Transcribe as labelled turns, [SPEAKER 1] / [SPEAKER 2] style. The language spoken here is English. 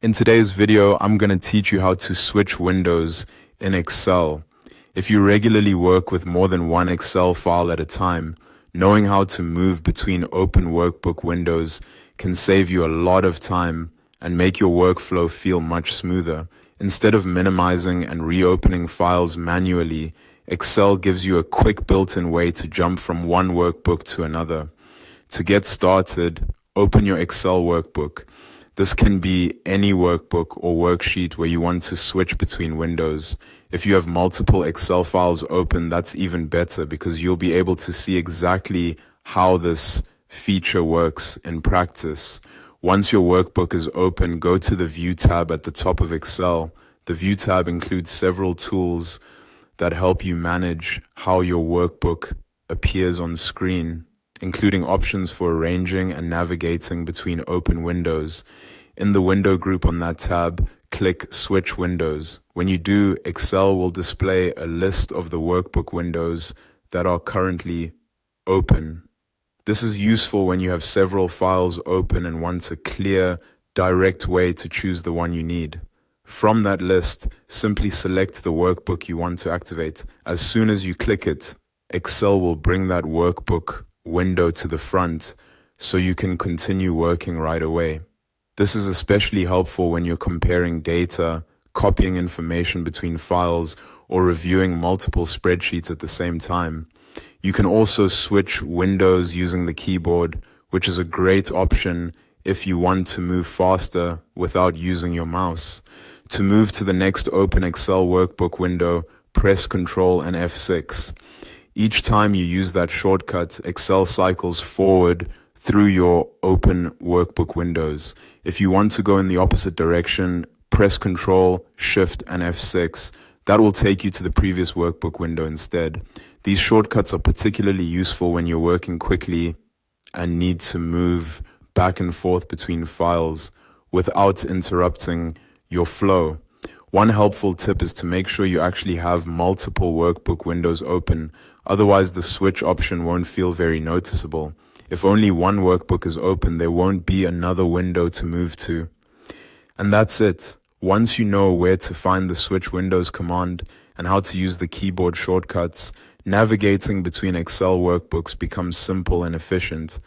[SPEAKER 1] In today's video, I'm going to teach you how to switch windows in Excel. If you regularly work with more than one Excel file at a time, knowing how to move between open workbook windows can save you a lot of time and make your workflow feel much smoother. Instead of minimizing and reopening files manually, Excel gives you a quick built-in way to jump from one workbook to another. To get started, open your Excel workbook. This can be any workbook or worksheet where you want to switch between windows. If you have multiple Excel files open, that's even better because you'll be able to see exactly how this feature works in practice. Once your workbook is open, go to the View tab at the top of Excel. The View tab includes several tools that help you manage how your workbook appears on screen, including options for arranging and navigating between open windows. In the window group on that tab, click Switch Windows. When you do, Excel will display a list of the workbook windows that are currently open. This is useful when you have several files open and want a clear, direct way to choose the one you need. From that list, simply select the workbook you want to activate. As soon as you click it, Excel will bring that workbook window to the front so you can continue working right away. This is especially helpful when you're comparing data, copying information between files, or reviewing multiple spreadsheets at the same time. You can also switch windows using the keyboard, which is a great option if you want to move faster without using your mouse. To move to the next open Excel workbook window, press Ctrl and F6. Each time you use that shortcut, Excel cycles forward through your open workbook windows. If you want to go in the opposite direction, press Ctrl, Shift, and F6. That will take you to the previous workbook window instead. These shortcuts are particularly useful when you're working quickly and need to move back and forth between files without interrupting your flow. One helpful tip is to make sure you actually have multiple workbook windows open, otherwise the switch option won't feel very noticeable. If only one workbook is open, there won't be another window to move to. And that's it. Once you know where to find the switch windows command and how to use the keyboard shortcuts, navigating between Excel workbooks becomes simple and efficient.